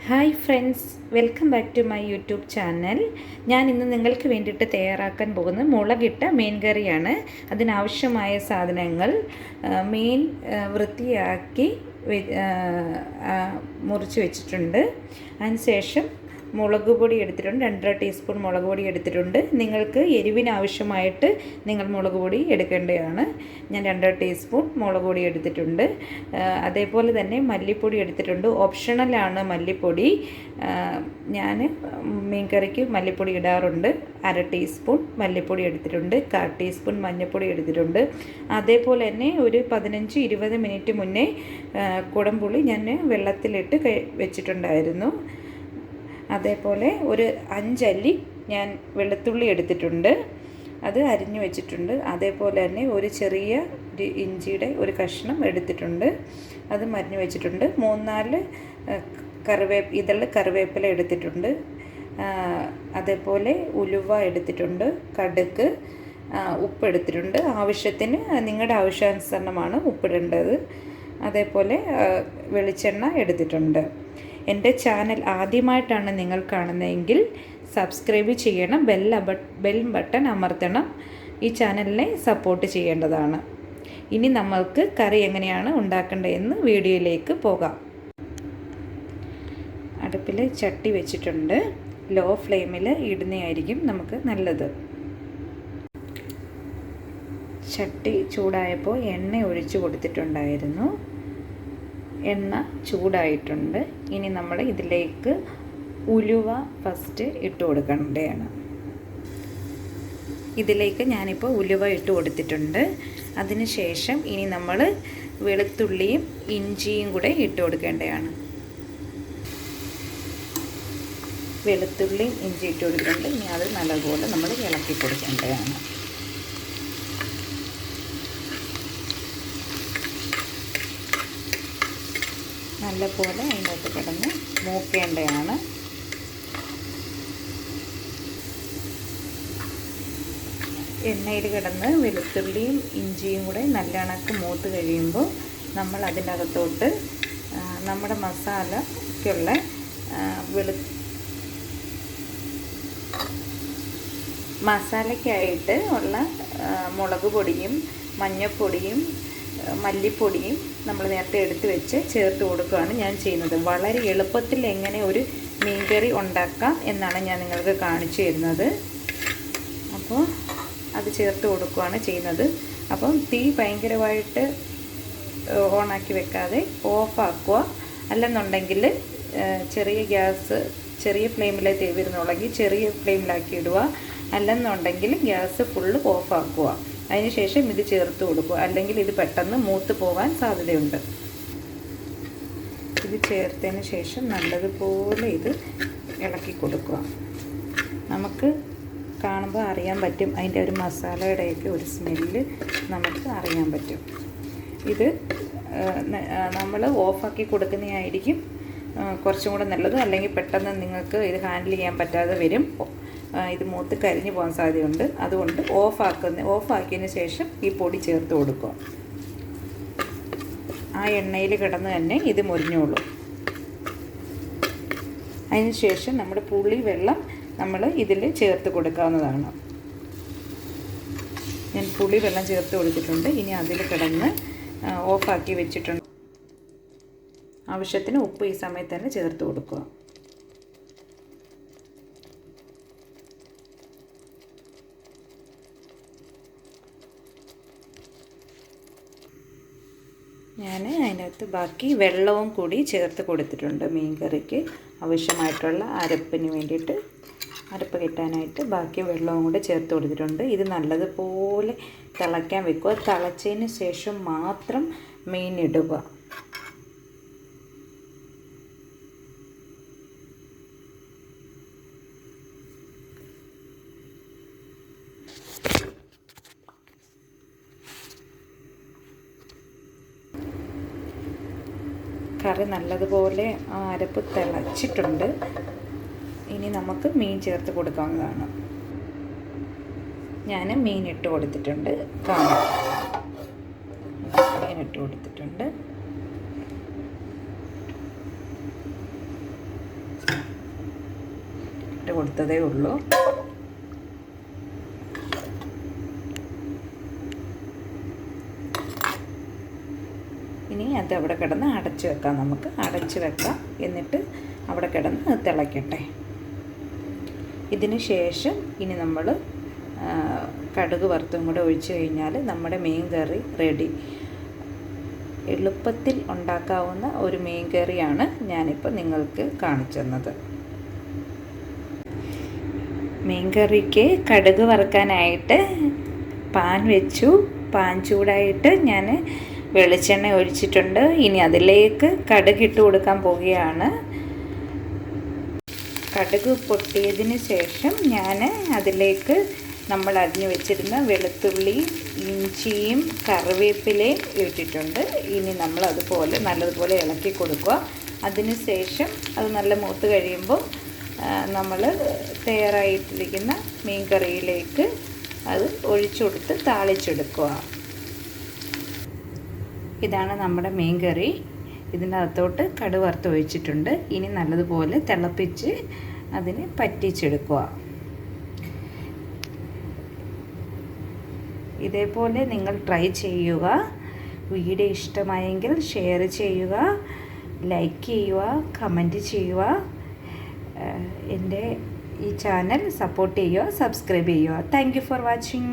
Hi friends, welcome back to my YouTube channel. ഞാൻ ഇന്ന് നിങ്ങൾക്ക് വേണ്ടിയിട്ട് തയ്യാറാക്കാൻ പോകുന്നത് മുളകിട്ട മീൻ കറിയാണ്. അതിനാവശ്യമായ സാധനങ്ങൾ: മീൻ വൃത്തിയാക്കി മുറിച്ച് വെച്ചിട്ടുണ്ട്. അതിനുശേഷം മുളക് പൊടി എടുത്തിട്ടുണ്ട്, 2.5 ടീസ്പൂൺ മുളക് പൊടി എടുത്തിട്ടുണ്ട്. നിങ്ങൾക്ക് എരിവിനാവശ്യമായിട്ട് നിങ്ങൾ മുളക് പൊടി എടുക്കേണ്ടതാണ്. ഞാൻ 2.5 ടീസ്പൂൺ മുളക് പൊടി എടുത്തിട്ടുണ്ട്. അതേപോലെ തന്നെ മല്ലിപ്പൊടി എടുത്തിട്ടുണ്ട്. ഓപ്ഷണലാണ് മല്ലിപ്പൊടി. ഞാൻ മീൻ കറിക്ക് മല്ലിപ്പൊടി ഇടാറുണ്ട്. 1/2 ടീസ്പൂൺ മല്ലിപ്പൊടി എടുത്തിട്ടുണ്ട്. 1/4 ടീസ്പൂൺ മഞ്ഞൾപ്പൊടി എടുത്തിട്ടുണ്ട്. അതേപോലെ തന്നെ ഒരു 15-20 മിനിറ്റ് മുന്നേ കുടംപുളി ഞാൻ വെള്ളത്തിലിട്ട് വെച്ചിട്ടുണ്ടായിരുന്നു. അതേപോലെ ഒരു 5 അല്ലി ഞാൻ വെളുത്തുള്ളി എടുത്തിട്ടുണ്ട്, അത് അരിഞ്ഞു വെച്ചിട്ടുണ്ട്. അതേപോലെ തന്നെ ഒരു ചെറിയ ഇഞ്ചിയുടെ ഒരു കഷ്ണം എടുത്തിട്ടുണ്ട്, അത് മരിഞ്ഞു വെച്ചിട്ടുണ്ട്. 3-4 കറിവേപ്പില എടുത്തിട്ടുണ്ട്. അതേപോലെ ഉലുവ എടുത്തിട്ടുണ്ട്, കടുക്, ഉപ്പ് എടുത്തിട്ടുണ്ട്. ആവശ്യത്തിന് നിങ്ങളുടെ ആവശ്യാനുസരണമാണ് ഉപ്പിടേണ്ടത്. അതേപോലെ വെളിച്ചെണ്ണ എടുത്തിട്ടുണ്ട്. എൻ്റെ ചാനൽ ആദ്യമായിട്ടാണ് നിങ്ങൾ കാണുന്നതെങ്കിൽ സബ്സ്ക്രൈബ് ചെയ്യണം, ബെൽ ബട്ടൺ അമർത്തണം. ഈ ചാനലിനെ സപ്പോർട്ട് ചെയ്യേണ്ടതാണ്. ഇനി നമ്മൾക്ക് കറി എങ്ങനെയാണ് ഉണ്ടാക്കേണ്ടതെന്ന് വീഡിയോയിലേക്ക് പോകാം. അടുപ്പിൽ ചട്ടി വെച്ചിട്ടുണ്ട്. ലോ ഫ്ലെയിമിൽ ഇടുന്നതായിരിക്കും നമുക്ക് നല്ലത്. ചട്ടി ചൂടായപ്പോൾ എണ്ണ ഒഴിച്ച് കൊടുത്തിട്ടുണ്ടായിരുന്നു. എണ്ണ ചൂടായിട്ടുണ്ട്. ഇനി നമ്മൾ ഇതിലേക്ക് ഉലുവ ഫസ്റ്റ് ഇട്ട് കൊടുക്കേണ്ടതാണ്. ഇതിലേക്ക് ഞാനിപ്പോൾ ഉലുവ ഇട്ട് കൊടുത്തിട്ടുണ്ട്. അതിന് ശേഷം ഇനി നമ്മൾ വെളുത്തുള്ളിയും ഇഞ്ചിയും കൂടെ ഇട്ട് കൊടുക്കേണ്ടതാണ്. വെളുത്തുള്ളിയും ഇഞ്ചി ഇട്ട് കൊടുക്കേണ്ടത്. ഇനി അത് നല്ലപോലെ നമ്മൾ ഇളക്കി കൊടുക്കേണ്ടതാണ്. നല്ലപോലെ അതിനകത്ത് കിടന്ന് മൂക്കേണ്ടതാണ്. എണ്ണയിൽ കിടന്ന് വെളുത്തുള്ളിയും ഇഞ്ചിയും കൂടെ നല്ല കണക്ക് മൂത്ത് കഴിയുമ്പോൾ നമ്മൾ അതിനകത്തോട്ട് നമ്മുടെ മസാലയ്ക്കുള്ള മസാലയ്ക്കായിട്ട് ഉള്ള മുളക് പൊടിയും മഞ്ഞൾപ്പൊടിയും മല്ലിപ്പൊടിയും നമ്മൾ നേരത്തെ എടുത്ത് വെച്ച് ചേർത്ത് കൊടുക്കുകയാണ് ഞാൻ ചെയ്യുന്നത്. വളരെ എളുപ്പത്തിൽ എങ്ങനെ ഒരു മീൻ കറി ഉണ്ടാക്കാം എന്നാണ് ഞാൻ നിങ്ങൾക്ക് കാണിച്ചു തരുന്നത്. അപ്പോൾ അത് ചേർത്ത് കൊടുക്കുകയാണ് ചെയ്യുന്നത്. അപ്പം തീ ഭയങ്കരമായിട്ട് ഓണാക്കി വെക്കാതെ ഓഫാക്കുക. അല്ലെന്നുണ്ടെങ്കിൽ ചെറിയ ഫ്ലെയിമിലേ തീ വരുന്നുള്ളെങ്കിൽ ചെറിയ ഫ്ലെയിമിലാക്കി ഇടുക. അല്ലെന്നുണ്ടെങ്കിൽ ഗ്യാസ് ഫുള്ള് ഓഫാക്കുക. അതിനുശേഷം ഇത് ചേർത്ത് കൊടുക്കുക, അല്ലെങ്കിൽ ഇത് പെട്ടെന്ന് മൂത്ത് പോകാൻ സാധ്യതയുണ്ട്. ഇത് ചേർത്തതിന് ശേഷം നല്ലതുപോലെ ഇത് ഇളക്കി കൊടുക്കുക. നമുക്ക് കാണുമ്പോൾ അറിയാൻ പറ്റും, അതിൻ്റെ ഒരു മസാലയുടെയൊക്കെ ഒരു സ്മെല്ല് നമുക്ക് അറിയാൻ പറ്റും. ഇത് നമ്മൾ ഓഫാക്കി കൊടുക്കുന്നതായിരിക്കും കുറച്ചും കൂടെ നല്ലത്. അല്ലെങ്കിൽ പെട്ടെന്ന് നിങ്ങൾക്ക് ഇത് ഹാൻഡിൽ ചെയ്യാൻ പറ്റാതെ വരും, ഇത് മൂത്ത് കരിഞ്ഞു പോകാൻ സാധ്യതയുണ്ട്. അതുകൊണ്ട് ഓഫാക്കിയതിന് ശേഷം ഈ പൊടി ചേർത്ത് കൊടുക്കുക. ആ എണ്ണയിൽ കിടന്ന് തന്നെ ഇത് മുരിഞ്ഞോളും. അതിന് ശേഷം നമ്മുടെ പുളി വെള്ളം നമ്മൾ ഇതിൽ ചേർത്ത് കൊടുക്കാവുന്നതാണ്. ഞാൻ പുളി വെള്ളം ചേർത്ത് കൊടുത്തിട്ടുണ്ട്. ഇനി അതിൽ കിടന്ന് ഓഫാക്കി വെച്ചിട്ടുണ്ട്. ആവശ്യത്തിന് ഉപ്പ് ഈ സമയത്ത് തന്നെ ചേർത്ത് കൊടുക്കുക. ഞാൻ അതിനകത്ത് ബാക്കി വെള്ളവും കൂടി ചേർത്ത് കൊടുത്തിട്ടുണ്ട്. മീൻ കറിക്ക് ആവശ്യമായിട്ടുള്ള അരപ്പിന് വേണ്ടിയിട്ട്, അരപ്പ് കിട്ടാനായിട്ട് ബാക്കി വെള്ളവും കൂടി ചേർത്ത് കൊടുത്തിട്ടുണ്ട്. ഇത് നല്ലതുപോലെ തിളയ്ക്കാൻ വെക്കുക. തിളച്ചതിന് ശേഷം മാത്രം മീൻ ഇടുക. കറി നല്ലതുപോലെ അരപ്പ് തിളച്ചിട്ടുണ്ട്. ഇനി നമുക്ക് മീൻ ചേർത്ത് കൊടുക്കാവുന്നതാണ്. ഞാൻ മീൻ ഇട്ട് കൊടുത്തിട്ടുണ്ട്. മീൻ ഇട്ട് കൊടുത്തിട്ടുണ്ട്. ഇട്ട് കൊടുത്തതേ ഉള്ളൂ. ഇനി അത് അവിടെ കിടന്ന് അടച്ച് വെക്കാം. നമുക്ക് അടച്ച് വെക്കാം. എന്നിട്ട് അവിടെ കിടന്ന് അത് തിളയ്ക്കട്ടെ. ഇതിന് ശേഷം ഇനി നമ്മൾ കടുക് വറുത്തും കൂടെ ഒഴിച്ച് കഴിഞ്ഞാൽ നമ്മുടെ മീൻ കറി റെഡി. എളുപ്പത്തിൽ ഉണ്ടാക്കാവുന്ന ഒരു മീൻ കറിയാണ് ഞാനിപ്പോൾ നിങ്ങൾക്ക് കാണിച്ചു തന്നത്. മീൻ കറിക്ക് കടുക് വറുക്കാനായിട്ട് പാൻ വെച്ചു. പാൻ ചൂടായിട്ട് ഞാൻ വെളിച്ചെണ്ണ ഒഴിച്ചിട്ടുണ്ട്. ഇനി അതിലേക്ക് കടുക് ഇട്ട് കൊടുക്കാൻ പോവുകയാണ്. കടുക് പൊട്ടിയതിന് ശേഷം ഞാൻ അതിലേക്ക് നമ്മൾ അരിഞ്ഞു വെച്ചിരുന്ന വെളുത്തുള്ളി, ഇഞ്ചിയും കറിവേപ്പിലയും ഇട്ടിട്ടുണ്ട്. ഇനി നമ്മൾ അതുപോലെ നല്ലതുപോലെ ഇളക്കി കൊടുക്കുക. അതിന് ശേഷം അത് നല്ല മൂത്ത് കഴിയുമ്പോൾ നമ്മൾ തയ്യാറായിട്ടിരിക്കുന്ന മീൻ കറിയിലേക്ക് അത് ഒഴിച്ചു കൊടുത്ത് താളിച്ചെടുക്കുക. ഇതാണ് നമ്മുടെ മീൻ കറി. ഇതിനകത്തോട്ട് കടുക് വറുത്ത് ഒഴിച്ചിട്ടുണ്ട്. ഇനി നല്ലതുപോലെ തിളപ്പിച്ച് അതിനെ പറ്റിച്ചെടുക്കുക. ഇതേപോലെ നിങ്ങൾ ട്രൈ ചെയ്യുക. വീഡിയോ ഇഷ്ടമായെങ്കിൽ ഷെയർ ചെയ്യുക, ലൈക്ക് ചെയ്യുക, കമൻറ്റ് ചെയ്യുക. എൻ്റെ ഈ ചാനൽ സപ്പോർട്ട് ചെയ്യുക, സബ്സ്ക്രൈബ് ചെയ്യുക. Thank you for watching.